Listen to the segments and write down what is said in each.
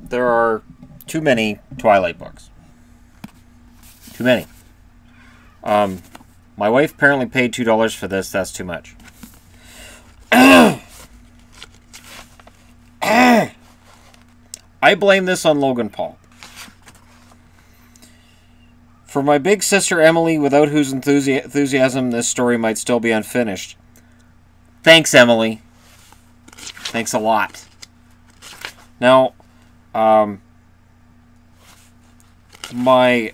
there are too many Twilight books. Too many. My wife apparently paid $2 for this. That's too much. I blame this on Logan Paul. For my big sister Emily, without whose enthusiasm this story might still be unfinished. Thanks, Emily. Thanks a lot. Now, my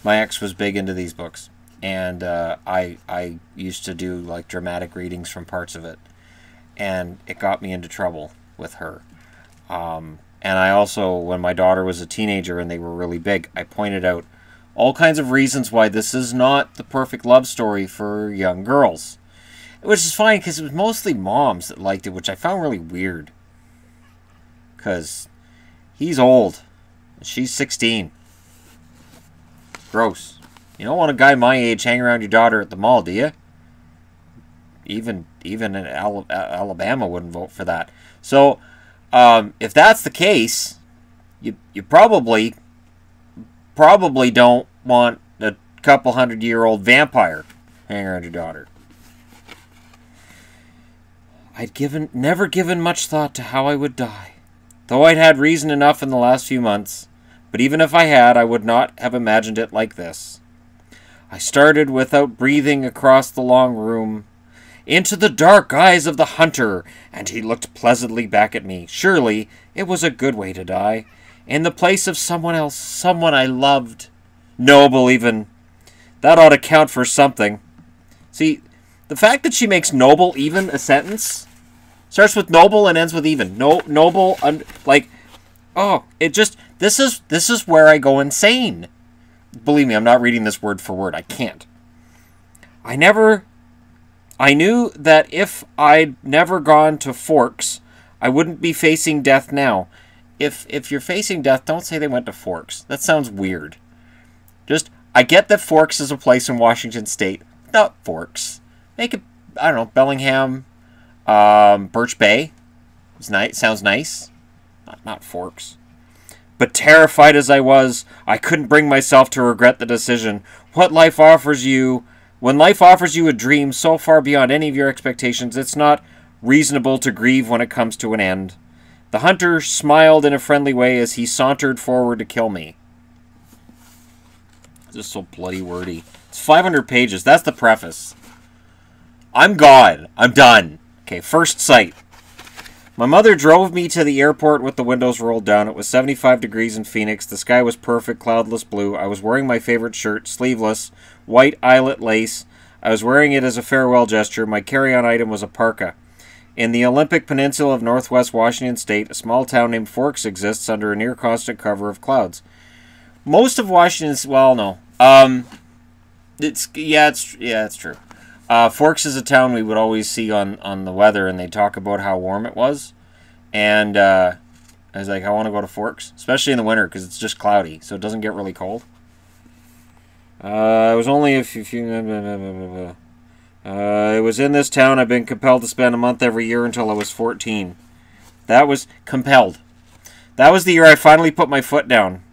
ex was big into these books, and I used to do like dramatic readings from parts of it, and it got me into trouble with her. And I also, when my daughter was a teenager and they were really big, I pointed out all kinds of reasons why this is not the perfect love story for young girls. Which is fine, because it was mostly moms that liked it, which I found really weird. Because he's old. And she's 16. Gross. You don't want a guy my age hanging around your daughter at the mall, do you? Even in Alabama wouldn't vote for that. So, if that's the case, you probably don't want a couple 100-year-old vampire hanging around your daughter. I'd never given much thought to how I would die, though I'd had reason enough in the last few months. But even if I had, I would not have imagined it like this. I started without breathing across the long room, into the dark eyes of the hunter, and he looked pleasantly back at me. Surely it was a good way to die, in the place of someone else, someone I loved. Noble, even. That ought to count for something. See, the fact that she makes noble even a sentence, starts with noble and ends with even. Noble, like, oh, it just, this is where I go insane. Believe me, I'm not reading this word for word. I can't. I knew that if I'd never gone to Forks, I wouldn't be facing death now. If you're facing death, don't say they went to Forks. That sounds weird. Just, I get that Forks is a place in Washington State. Not Forks. Make it, I don't know, Bellingham, Birch Bay. It's nice. Sounds nice. Not Forks. But terrified as I was, I couldn't bring myself to regret the decision. When life offers you a dream so far beyond any of your expectations, it's not reasonable to grieve when it comes to an end. The hunter smiled in a friendly way as he sauntered forward to kill me. This is so bloody wordy. It's 500 pages. That's the preface. I'm gone. I'm done. Okay, first sight. My mother drove me to the airport with the windows rolled down. It was 75 degrees in Phoenix. The sky was perfect, cloudless blue. I was wearing my favorite shirt, sleeveless, white eyelet lace. I was wearing it as a farewell gesture. My carry-on item was a parka. In the Olympic Peninsula of northwest Washington State, a small town named Forks exists under a near-constant cover of clouds. Most of Washington's, well, no. It's true. Forks is a town we would always see on the weather, and they talk about how warm it was. And I was like, I want to go to Forks, especially in the winter because it's just cloudy, so it doesn't get really cold. It was only a few. It was in this town I've been compelled to spend a month every year until I was 14. That was compelled. That was the year I finally put my foot down.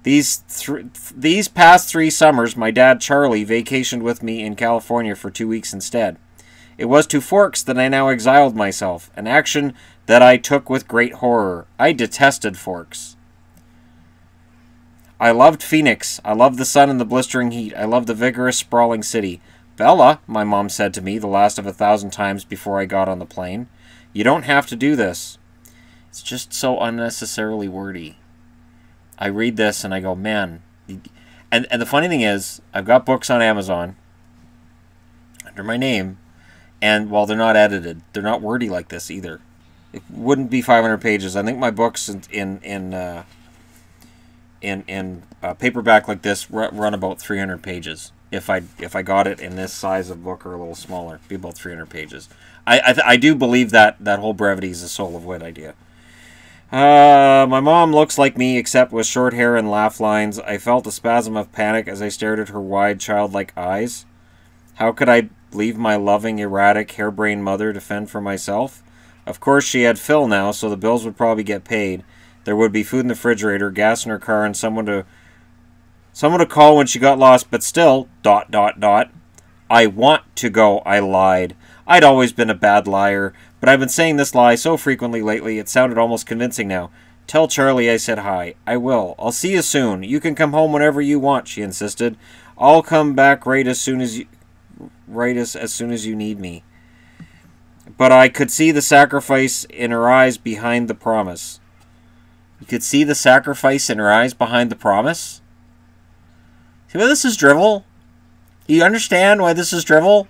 These past 3 summers, my dad, Charlie, vacationed with me in California for 2 weeks instead. It was to Forks that I now exiled myself, an action that I took with great horror. I detested Forks. I loved Phoenix. I loved the sun and the blistering heat. I loved the vigorous, sprawling city. Bella, my mom said to me the last of 1,000 times before I got on the plane, you don't have to do this. It's just so unnecessarily wordy. I read this and I go, man. And the funny thing is, I've got books on Amazon under my name, and while they're not edited, they're not wordy like this either. It wouldn't be 500 pages. I think my books in paperback like this run about 300 pages. If I got it in this size of book or a little smaller, it'd be about 300 pages. I do believe that whole brevity is a soul of wit idea. My mom looks like me, except with short hair and laugh lines. I felt a spasm of panic as I stared at her wide, childlike eyes. How could I leave my loving, erratic, harebrained mother to fend for myself? Of course, she had Phil now, so the bills would probably get paid. There would be food in the refrigerator, gas in her car, and someone to call when she got lost, but still, ... I want to go, I lied. I'd always been a bad liar, but I've been saying this lie so frequently lately, it sounded almost convincing now. Tell Charlie I said hi. I will. I'll see you soon. You can come home whenever you want, she insisted. I'll come back as soon as you need me. But I could see the sacrifice in her eyes behind the promise. You could see the sacrifice in her eyes behind the promise? See why this is drivel? Do you understand why this is drivel?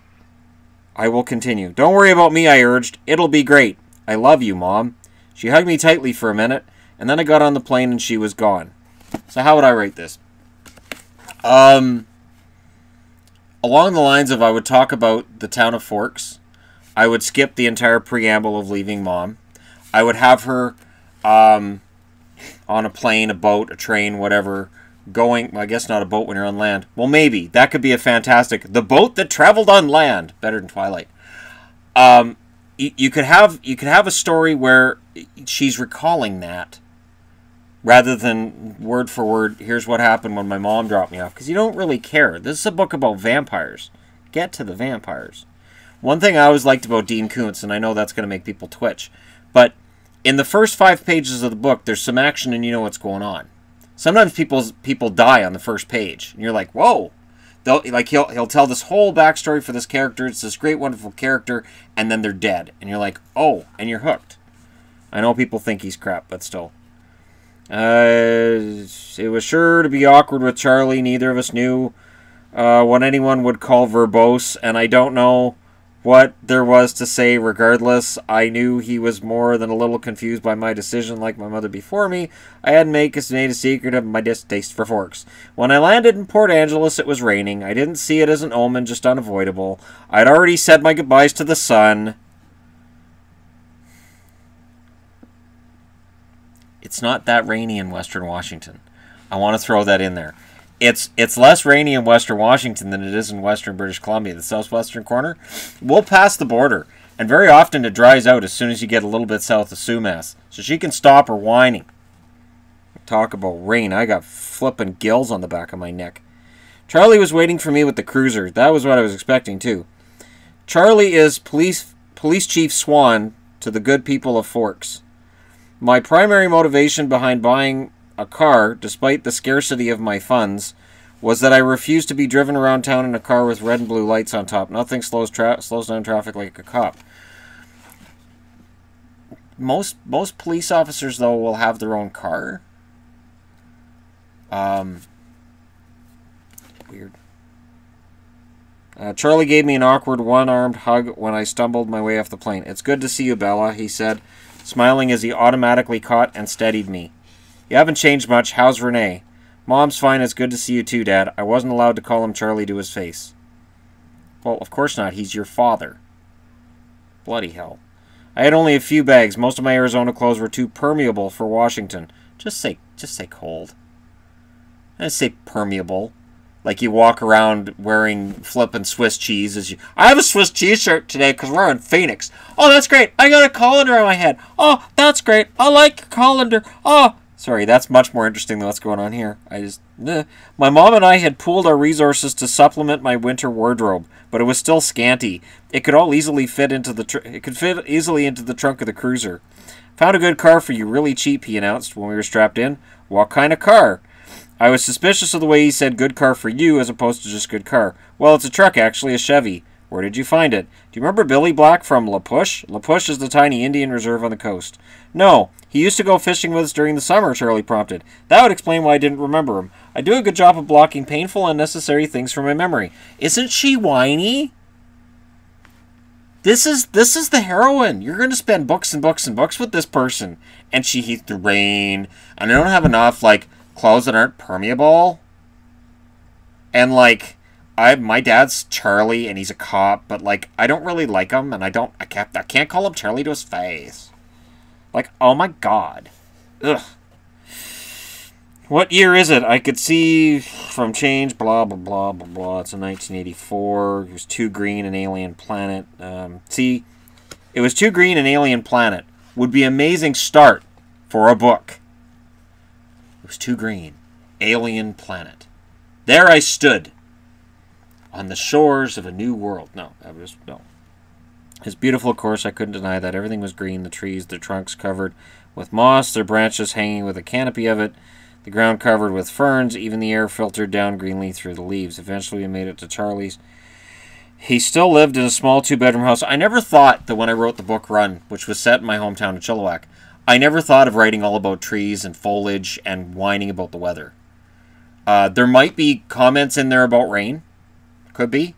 I will continue. Don't worry about me, I urged. It'll be great. I love you, Mom. She hugged me tightly for a minute, and then I got on the plane and she was gone. So how would I rate this? Along the lines of I would talk about the town of Forks. I would skip the entire preamble of leaving Mom. I would have her on a plane, a boat, a train, whatever, going, well, I guess not a boat when you're on land. Well, maybe. That could be a fantastic, the boat that traveled on land. Better than Twilight. You could have a story where she's recalling that, rather than word for word, here's what happened when my mom dropped me off. Because you don't really care. This is a book about vampires. Get to the vampires. One thing I always liked about Dean Koontz, and I know that's going to make people twitch, but in the first 5 pages of the book, there's some action and you know what's going on. Sometimes people die on the first page, and you're like, whoa. He'll tell this whole backstory for this character. It's this great, wonderful character, and then they're dead. And you're like, oh, and you're hooked. I know people think he's crap, but still. It was sure to be awkward with Charlie. Neither of us knew what anyone would call verbose, and I don't know what there was to say regardless. I knew he was more than a little confused by my decision, like my mother before me. I hadn't made a secret of my distaste for forks. When I landed in Port Angeles, it was raining. I didn't see it as an omen, just unavoidable. I'd already said my goodbyes to the sun. It's not that rainy in Western Washington. I want to throw that in there. It's less rainy in Western Washington than it is in Western British Columbia, the southwestern corner. We'll pass the border, and very often it dries out as soon as you get a little bit south of Sumas. So she can stop her whining. Talk about rain. I got flippin' gills on the back of my neck. Charlie was waiting for me with the cruiser. That was what I was expecting, too. Charlie is Police Chief Swan to the good people of Forks. My primary motivation behind buying a car, despite the scarcity of my funds, was that I refused to be driven around town in a car with red and blue lights on top. Nothing slows down traffic like a cop. Most police officers, though, will have their own car. Weird. Charlie gave me an awkward one-armed hug when I stumbled my way off the plane. It's good to see you, Bella, he said, smiling as he automatically caught and steadied me. You haven't changed much. How's Renee? Mom's fine. It's good to see you too, Dad. I wasn't allowed to call him Charlie to his face. Well, of course not. He's your father. Bloody hell. I had only a few bags. Most of my Arizona clothes were too permeable for Washington. Just say cold. I say permeable. Like you walk around wearing flippin' Swiss cheese as you... I have a Swiss cheese shirt today because we're in Phoenix. Oh, that's great. I got a colander on my head. Oh, that's great. I like your colander. Oh... Sorry, that's much more interesting than what's going on here. My mom and I had pooled our resources to supplement my winter wardrobe, but it was still scanty. It could all easily fit into the trunk of the cruiser. Found a good car for you, really cheap, he announced when we were strapped in. What kind of car? I was suspicious of the way he said good car for you as opposed to just good car. Well, it's a truck, actually, a Chevy. Where did you find it? Do you remember Billy Black from La Push? La Push is the tiny Indian reserve on the coast. No, he used to go fishing with us during the summer, Charlie prompted. That would explain why I didn't remember him. I do a good job of blocking painful, unnecessary things from my memory. Isn't she whiny? This is the heroine. You're going to spend books and books and books with this person. And she hates the rain. And I don't have enough, clothes that aren't permeable. And, my dad's Charlie, and he's a cop, but, I don't really like him, and I can't call him Charlie to his face. Oh my god. Ugh. What year is it? I could see from change, blah, blah, blah, blah, blah. It's in 1984. It was Too Green, an alien planet. See, It was too green, an alien planet. Would be amazing start for a book. It was too green. Alien planet. There I stood. On the shores of a new world. No. It's beautiful, of course. I couldn't deny that. Everything was green. The trees, their trunks covered with moss, their branches hanging with a canopy of it. The ground covered with ferns. Even the air filtered down greenly through the leaves. Eventually we made it to Charlie's. He still lived in a small 2-bedroom house. I never thought that when I wrote the book Run, which was set in my hometown of Chilliwack, I never thought of writing all about trees and foliage and whining about the weather. There might be comments in there about rain. Could be.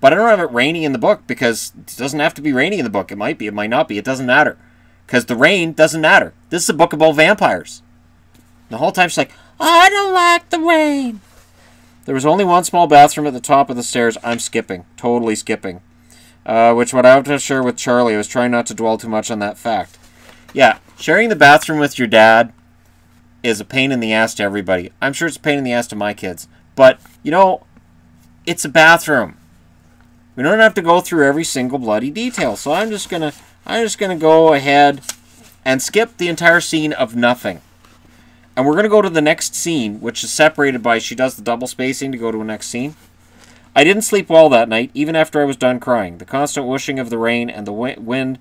But I don't have it raining in the book because it doesn't have to be raining in the book. It might be. It might not be. It doesn't matter. Because the rain doesn't matter. This is a book about vampires. The whole time she's like, I don't like the rain. There was only one small bathroom at the top of the stairs. I'm skipping. Totally skipping. Which what I have to share with Charlie. I was trying not to dwell too much on that fact. Yeah, sharing the bathroom with your dad is a pain in the ass to everybody. I'm sure it's a pain in the ass to my kids. But, you know, it's a bathroom. We don't have to go through every single bloody detail. So I'm just gonna go ahead and skip the entire scene of nothing. And we're going to go to the next scene, which is separated by, she does the double spacing to go to a next scene. I didn't sleep well that night, even after I was done crying. The constant whooshing of the rain and the wind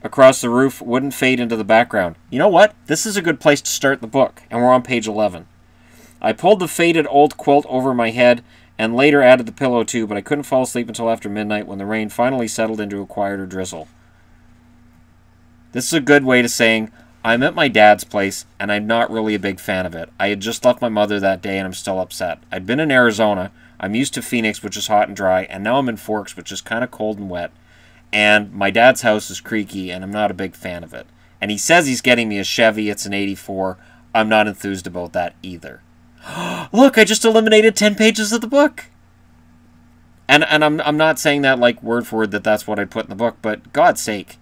across the roof wouldn't fade into the background. You know what? This is a good place to start the book, and we're on page 11. I pulled the faded old quilt over my head and later added the pillow too, but I couldn't fall asleep until after midnight when the rain finally settled into a quieter drizzle. This is a good way to saying, I'm at my dad's place, and I'm not really a big fan of it. I had just left my mother that day, and I'm still upset. I'd been in Arizona. I'm used to Phoenix, which is hot and dry, and now I'm in Forks, which is kind of cold and wet. And my dad's house is creaky, and I'm not a big fan of it. And he says he's getting me a Chevy. It's an 84. I'm not enthused about that either. Look, I just eliminated 10 pages of the book. And I'm not saying that like word for word that that's what I put in the book, but God's sake,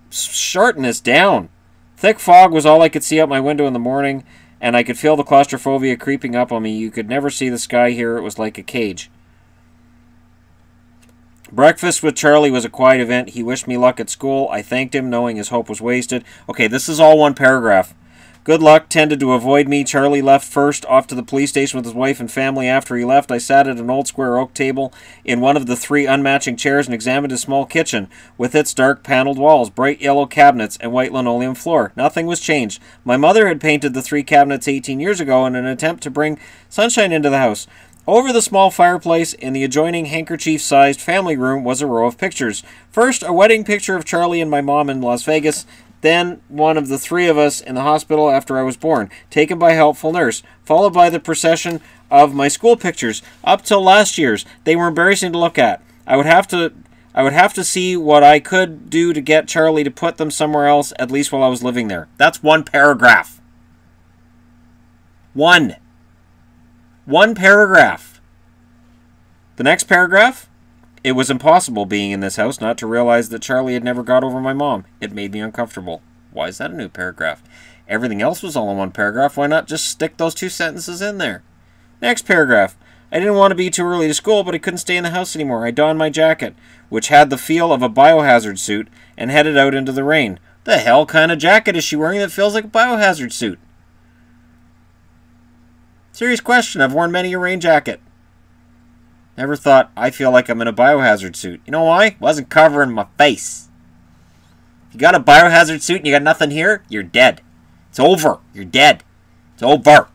shorten this down. Thick fog was all I could see out my window in the morning, and I could feel the claustrophobia creeping up on me. You could never see the sky here. It was like a cage. Breakfast with Charlie was a quiet event. He wished me luck at school. I thanked him, knowing his hope was wasted. Okay, this is all one paragraph. Good luck tended to avoid me. Charlie left first, off to the police station with his wife and family. After he left, I sat at an old square oak table in one of the 3 unmatching chairs and examined his small kitchen with its dark paneled walls, bright yellow cabinets, and white linoleum floor. Nothing was changed. My mother had painted the 3 cabinets 18 years ago in an attempt to bring sunshine into the house. Over the small fireplace in the adjoining handkerchief-sized family room was a row of pictures. First, a wedding picture of Charlie and my mom in Las Vegas. Then one of the 3 of us in the hospital after I was born, taken by a helpful nurse, followed by the procession of my school pictures up till last year's. They were embarrassing to look at. I would have to see what I could do to get Charlie to put them somewhere else, at least while I was living there. That's one paragraph. One paragraph. The next paragraph? It was impossible being in this house not to realize that Charlie had never got over my mom. It made me uncomfortable. Why is that a new paragraph? Everything else was all in one paragraph. Why not just stick those 2 sentences in there? Next paragraph. I didn't want to be too early to school, but I couldn't stay in the house anymore. I donned my jacket, which had the feel of a biohazard suit, and headed out into the rain. The hell kind of jacket is she wearing that feels like a biohazard suit? Serious question. I've worn many a rain jacket. Never thought I feel like I'm in a biohazard suit. You know why? Wasn't covering my face. If you got a biohazard suit and you got nothing here, you're dead. It's over. You're dead. It's over.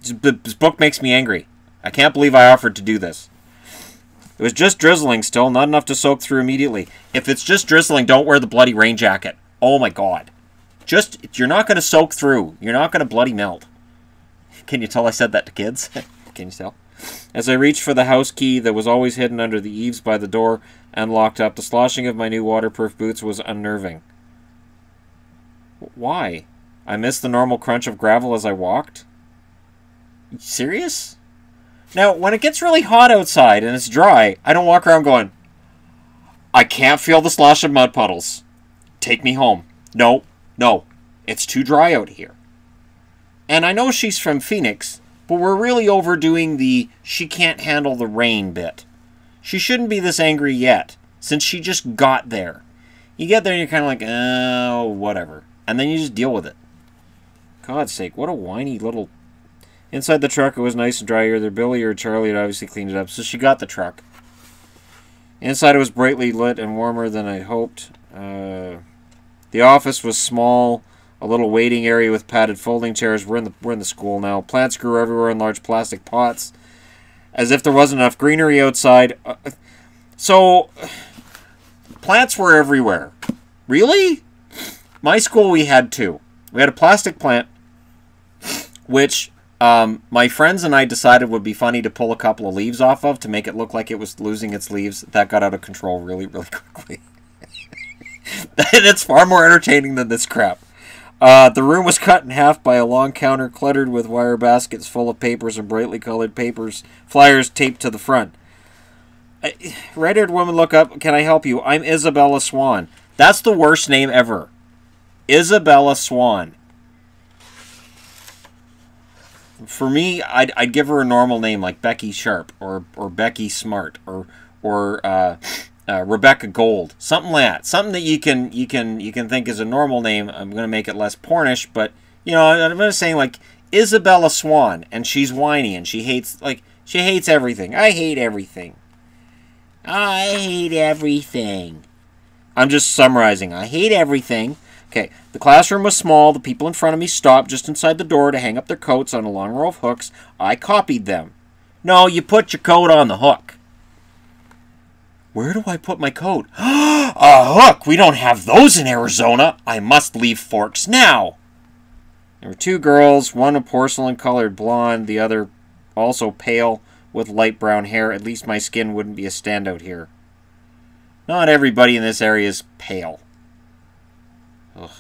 This book makes me angry. I can't believe I offered to do this. It was just drizzling still, not enough to soak through immediately. If it's just drizzling, don't wear the bloody rain jacket. Oh my God. You're not going to soak through. You're not going to bloody melt. Can you tell I said that to kids? Can you tell? As I reached for the house key that was always hidden under the eaves by the door and locked up, the sloshing of my new waterproof boots was unnerving. Why? I missed the normal crunch of gravel as I walked? You serious? Now, when it gets really hot outside and it's dry, I don't walk around going, I can't feel the slosh of mud puddles. Take me home. No, it's too dry out here. And I know she's from Phoenix, but we're really overdoing the she can't handle the rain bit. She shouldn't be this angry yet. since she just got there. You get there and you're kind of like, oh, whatever. And then you just deal with it. God's sake, what a whiny little... Inside the truck, it was nice and dry. Either Billy or Charlie had obviously cleaned it up, so she got the truck. Inside, it was brightly lit and warmer than I hoped. The office was small, a little waiting area with padded folding chairs. We're in the school now. Plants grew everywhere in large plastic pots, as if there wasn't enough greenery outside. So, plants were everywhere. Really? My school, we had two. We had a plastic plant, which my friends and I decided would be funny to pull a couple of leaves off of to make it look like it was losing its leaves. That got out of control really, really quickly. It's far more entertaining than this crap. The room was cut in half by a long counter cluttered with wire baskets full of papers and brightly colored flyers taped to the front. Red-haired woman, look up. Can I help you? I'm Isabella Swan. That's the worst name ever. Isabella Swan. For me, I'd give her a normal name like Becky Sharp or Becky Smart or Rebecca Gold, something like that. Something that you can think is a normal name. I'm going to make it less pornish, but you know, I'm just saying like Isabella Swan, and she's whiny and she hates everything. I hate everything. I hate everything. I'm just summarizing. I hate everything. Okay, the classroom was small. The people in front of me stopped just inside the door to hang up their coats on a long row of hooks. I copied them. No, you put your coat on the hook. Where do I put my coat? A hook! We don't have those in Arizona. I must leave Forks now. There were two girls, one a porcelain-colored blonde, the other also pale with light brown hair. At least my skin wouldn't be a standout here. Not everybody in this area is pale. Ugh.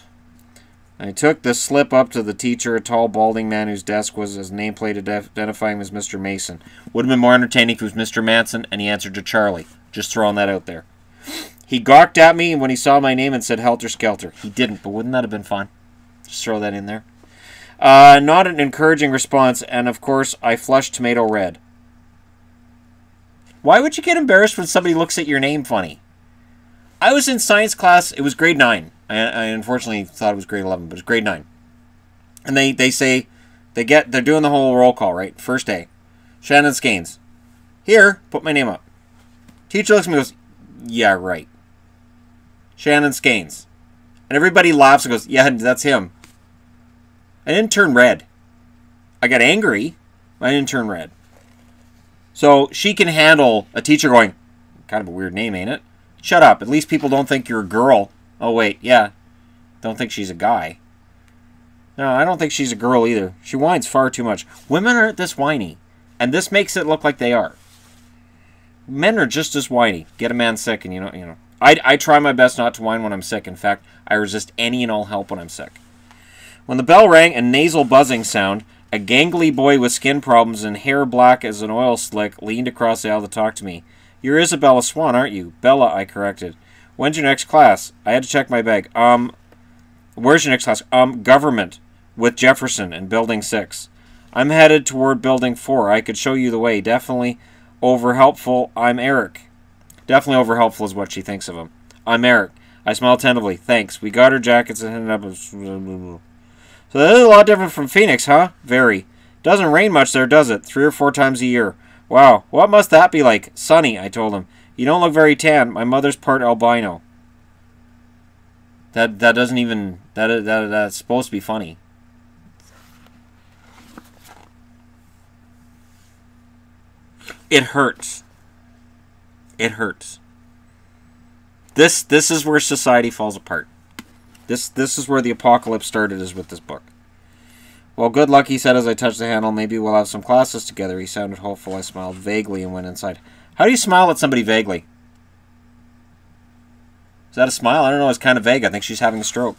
I took the slip up to the teacher, a tall, balding man whose desk was his nameplate identifying him as Mr. Mason. Would have been more entertaining if it was Mr. Manson, and he answered to Charlie. Just throwing that out there. He gawked at me when he saw my name and said Helter Skelter. He didn't, but wouldn't that have been fun? Just throw that in there. Not an encouraging response, and of course, I flushed tomato red. Why would you get embarrassed when somebody looks at your name funny? I was in science class. It was grade 9. I unfortunately thought it was grade 11, but it was grade 9. And they say, they're doing the whole roll call, right? First day. Shannon Scanes. Here, put my name up. Teacher looks at me and goes, yeah, right. Shannon Scanes. And everybody laughs and goes, yeah, that's him. I didn't turn red. I got angry. I didn't turn red. So she can handle a teacher going, kind of a weird name, ain't it? Shut up. At least people don't think you're a girl. Oh, wait. Yeah. Don't think she's a guy. No, I don't think she's a girl either. She whines far too much. Women aren't this whiny. And this makes it look like they are. Men are just as whiny. Get a man sick and you know. I try my best not to whine when I'm sick. In fact, I resist any and all help when I'm sick. When the bell rang, a nasal buzzing sound, a gangly boy with skin problems and hair black as an oil slick leaned across the aisle to talk to me. You're Isabella Swan, aren't you? Bella, I corrected. When's your next class? I had to check my bag. Where's your next class? Government with Jefferson in Building 6. I'm headed toward Building 4. I could show you the way. Definitely over helpful. I'm Eric. Definitely over helpful is what she thinks of him. I'm Eric. I smile tentatively. Thanks. We got our jackets and ended up. So that is a lot different from Phoenix, huh? Very. Doesn't rain much there, does it? 3 or 4 times a year. Wow, what must that be like? Sunny, I told him. You don't look very tan. My mother's part albino. That doesn't even... That's supposed to be funny. It hurts. It hurts. This is where society falls apart. This is where the apocalypse started, is with this book. Well, good luck, he said as I touched the handle. Maybe we'll have some classes together. He sounded hopeful. I smiled vaguely and went inside. How do you smile at somebody vaguely? Is that a smile? I don't know. It's kind of vague. I think she's having a stroke.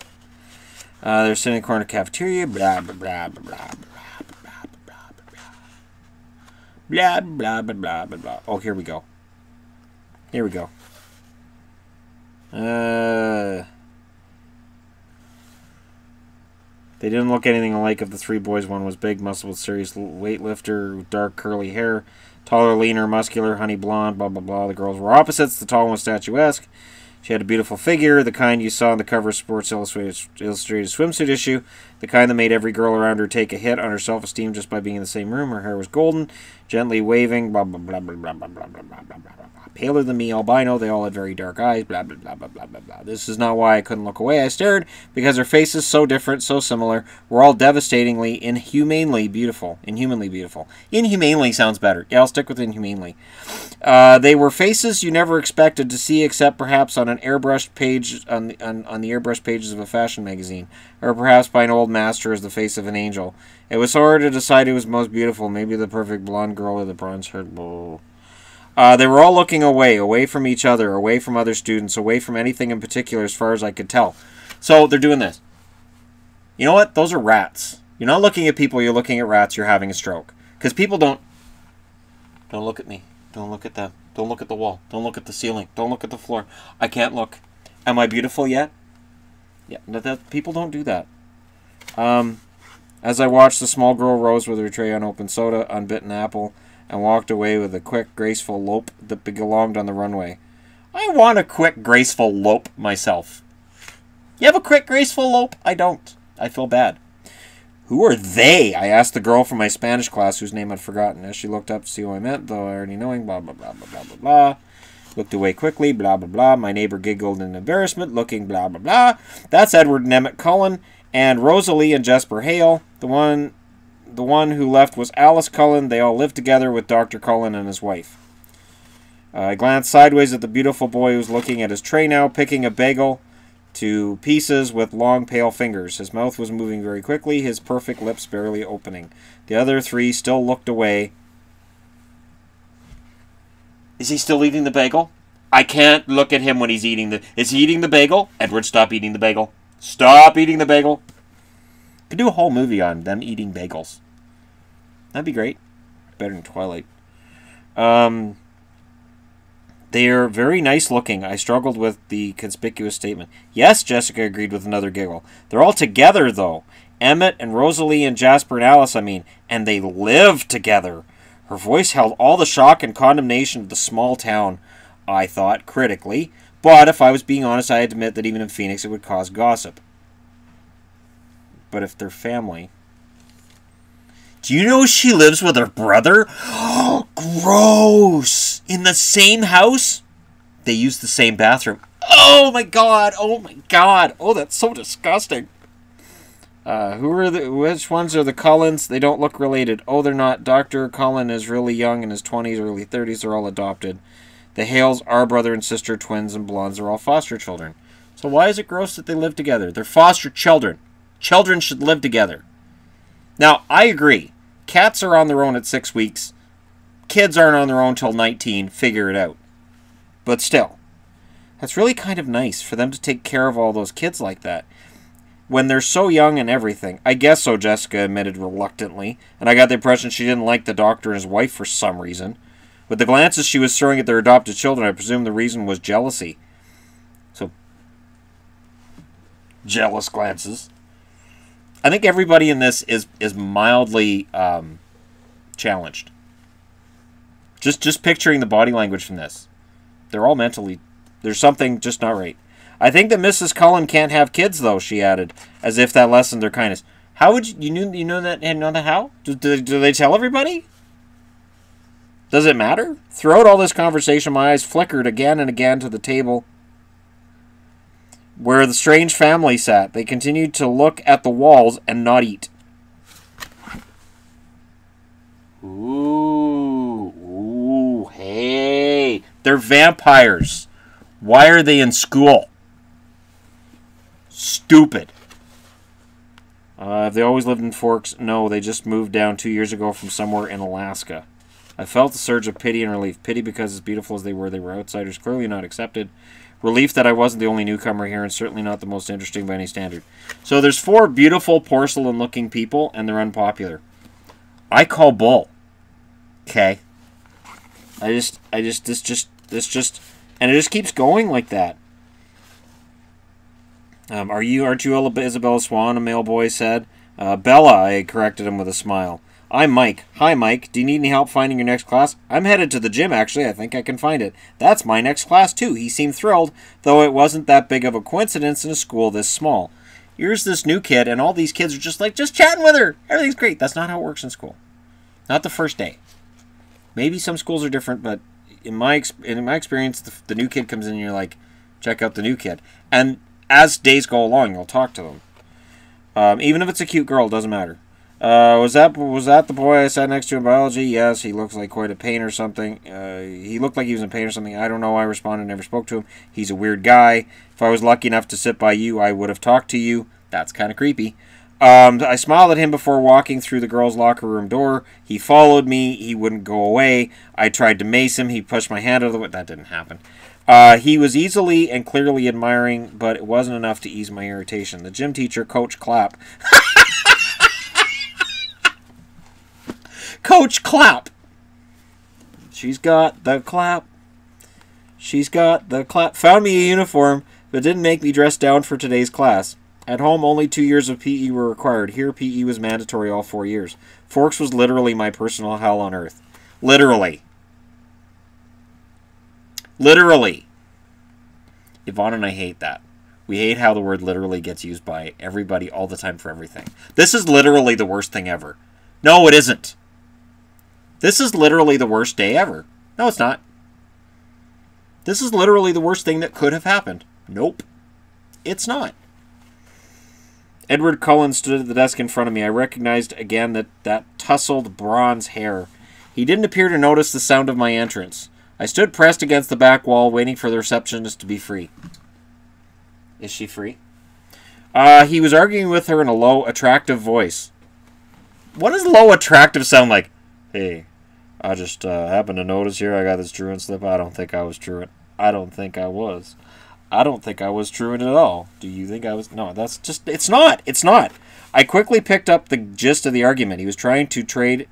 They're sitting in the corner of the cafeteria. Blah, blah, blah, blah, blah, blah, blah, blah, blah, blah, blah, blah, blah, blah. Oh, here we go. Here we go. They didn't look anything alike of the three boys. One was big, muscle, serious weightlifter, with dark curly hair. Taller, leaner, muscular, honey blonde, blah, blah, blah. The girls were opposites. The tall one was statuesque. She had a beautiful figure, the kind you saw on the cover of Sports Illustrated swimsuit issue, the kind that made every girl around her take a hit on her self-esteem just by being in the same room. Her hair was golden, gently waving, blah, blah, blah, blah, blah, blah, blah, blah, blah, blah, blah. Paler than me, albino, they all had very dark eyes, blah, blah, blah, blah, blah, blah, blah. This is not why I couldn't look away. I stared, because their faces, so different, so similar, were all devastatingly, inhumanely beautiful. Inhumanly beautiful. Inhumanely sounds better. Yeah, I'll stick with inhumanely. They were faces you never expected to see, except perhaps on an airbrushed page, on the airbrushed pages of a fashion magazine, or perhaps by an old master as the face of an angel. It was hard to decide who was most beautiful, maybe the perfect blonde girl or the bronze-haired bull. They were all looking away from each other, away from other students, away from anything in particular as far as I could tell. So they're doing this. You know what? Those are rats. You're not looking at people, you're looking at rats, you're having a stroke. Because people don't look at me. Don't look at them. Don't look at the wall. Don't look at the ceiling. Don't look at the floor. I can't look. Am I beautiful yet? Yeah, people don't do that. As I watched, the small girl rose with her tray unopened soda, unbitten apple, and walked away with a quick, graceful lope that belonged on the runway. I want a quick, graceful lope myself. You have a quick, graceful lope? I don't. I feel bad. Who are they? I asked the girl from my Spanish class, whose name I'd forgotten, as she looked up to see who I meant, though I already knowing, blah, blah, blah, blah, blah, blah, blah. Looked away quickly, blah, blah, blah. My neighbor giggled in embarrassment, looking, blah, blah, blah. That's Edward and Emmett Cullen, and Rosalie and Jesper Hale. The one who left was Alice Cullen. They all lived together with Dr. Cullen and his wife. I glanced sideways at the beautiful boy who was looking at his tray now, picking a bagel to pieces with long, pale fingers. His mouth was moving very quickly, his perfect lips barely opening. The other three still looked away. Is he still eating the bagel? I can't look at him when he's eating the... Is he eating the bagel? Edward, stop eating the bagel. Stop eating the bagel. Could do a whole movie on them eating bagels. That'd be great. Better than Twilight. They are very nice looking. I struggled with the conspicuous statement. Yes, Jessica agreed with another giggle. They're all together, though. Emmett and Rosalie and Jasper and Alice, I mean. And they live together. Her voice held all the shock and condemnation of the small town, I thought, critically. But if I was being honest, I had to admit that even in Phoenix it would cause gossip. But if they're family... Do you know she lives with her brother? Gross! In the same house? They use the same bathroom. Oh my god! Oh my god! Oh, that's so disgusting. Which ones are the Cullens? They don't look related. Oh, they're not. Dr. Cullen is really young, in his 20s, early 30s. They're all adopted. The Hales are brother and sister, twins and blondes. They're all foster children. So why is it gross that they live together? They're foster children. Children should live together. Now, I agree. Cats are on their own at 6 weeks. Kids aren't on their own till 19. Figure it out. But still, that's really kind of nice for them to take care of all those kids like that. When they're so young and everything. I guess so, Jessica admitted reluctantly. And I got the impression she didn't like the doctor and his wife for some reason. With the glances she was throwing at their adopted children, I presume the reason was jealousy. So, jealous glances. I think everybody in this is mildly challenged. Just picturing the body language from this. They're all mentally... There's something just not right. I think that Mrs. Cullen can't have kids, though, she added, as if that lessened their kindness. How would you know that? And know that how? Do they tell everybody? Does it matter? Throughout all this conversation, my eyes flickered again and again to the table where the strange family sat. They continued to look at the walls and not eat. Ooh, hey. They're vampires. Why are they in school? Stupid. Have they always lived in Forks? No, they just moved down 2 years ago from somewhere in Alaska. I felt a surge of pity and relief. Pity because as beautiful as they were outsiders, clearly not accepted. Relief that I wasn't the only newcomer here, and certainly not the most interesting by any standard. So there's 4 beautiful porcelain-looking people, and they're unpopular. I call bull. Okay. This just, and it just keeps going like that. Aren't you Isabella Swan? A male boy said. Bella, I corrected him with a smile. I'm Mike. Hi, Mike. Do you need any help finding your next class? I'm headed to the gym, actually. I think I can find it. That's my next class, too. He seemed thrilled, though it wasn't that big of a coincidence in a school this small. Here's this new kid, and all these kids are just like, just chatting with her. Everything's great. That's not how it works in school. Not the first day. Maybe some schools are different, but in my experience, the new kid comes in and you're like, check out the new kid. And as days go along, you'll talk to them. Even if it's a cute girl, it doesn't matter. Was that the boy I sat next to in biology? Yes, he looks like quite a pain or something. He looked like he was in pain or something. I don't know. I responded, never spoke to him. He's a weird guy. If I was lucky enough to sit by you, I would have talked to you. That's kind of creepy. I smiled at him before walking through the girls' locker room door. He followed me. He wouldn't go away. I tried to mace him. He pushed my hand out of the way. That didn't happen. He was easily and clearly admiring, but it wasn't enough to ease my irritation. The gym teacher, Coach Clapp. Coach Clapp. She's got the clap. She's got the clap. Found me a uniform, but didn't make me dress down for today's class. At home, only 2 years of PE were required. Here, PE was mandatory all 4 years. Forks was literally my personal hell on earth. Literally. Literally. Yvonne and I hate that. We hate how the word literally gets used by everybody all the time for everything. This is literally the worst thing ever. No, it isn't. This is literally the worst day ever. No, it's not. This is literally the worst thing that could have happened. Nope. It's not. Edward Cullen stood at the desk in front of me. I recognized again that tousled bronze hair. He didn't appear to notice the sound of my entrance. I stood pressed against the back wall, waiting for the receptionist to be free. Is she free? He was arguing with her in a low, attractive voice. What does low, attractive sound like? Hey, I just happened to notice here I got this truant slip. I don't think I was truant. I don't think I was. I don't think I was truant at all. Do you think I was? No, that's just... It's not. It's not. I quickly picked up the gist of the argument. He was trying to trade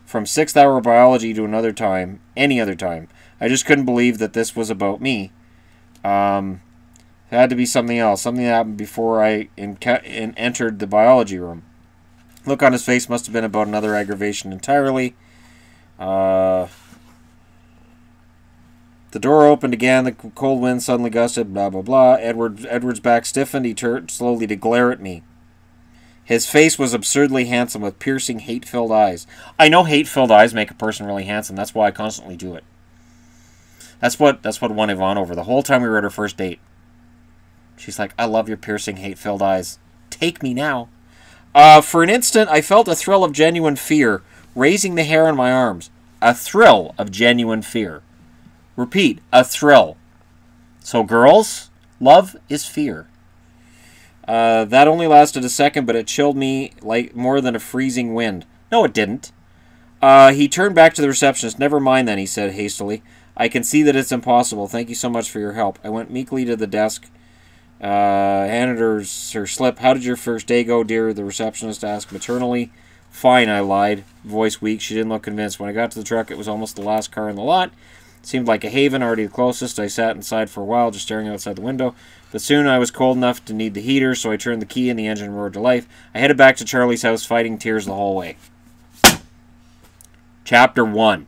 from 6th hour biology to another time, any other time. I just couldn't believe that this was about me. It had to be something else. Something that happened before I entered the biology room. Look on his face must have been about another aggravation entirely. The door opened again. The cold wind suddenly gusted. Blah, blah, blah. Edward's back stiffened. He turned slowly to glare at me. His face was absurdly handsome with piercing, hate-filled eyes. I know hate-filled eyes make a person really handsome. That's why I constantly do it. That's what won Yvonne over the whole time we were at our first date. She's like, I love your piercing, hate-filled eyes. Take me now. For an instant, I felt a thrill of genuine fear, raising the hair on my arms. A thrill of genuine fear. Repeat, a thrill. So, girls, love is fear. That only lasted a second, but it chilled me like more than a freezing wind. No, it didn't. He turned back to the receptionist. Never mind then, he said hastily. I can see that it's impossible. Thank you so much for your help. I went meekly to the desk, handed her slip. How did your first day go, dear? The receptionist asked maternally. Fine, I lied. Voice weak. She didn't look convinced. When I got to the truck, it was almost the last car in the lot. It seemed like a haven, already the closest. I sat inside for a while, just staring outside the window. But soon I was cold enough to need the heater, so I turned the key and the engine roared to life. I headed back to Charlie's house, fighting tears the whole way. Chapter 1.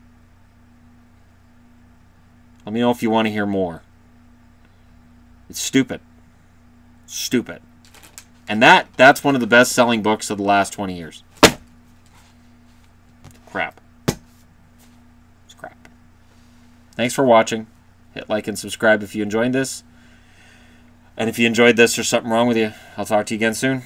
Let me know if you want to hear more. It's stupid. Stupid. And that's one of the best-selling books of the last 20 years. Crap. It's crap. Thanks for watching. Hit like and subscribe if you enjoyed this. And if you enjoyed this, there's something wrong with you. I'll talk to you again soon.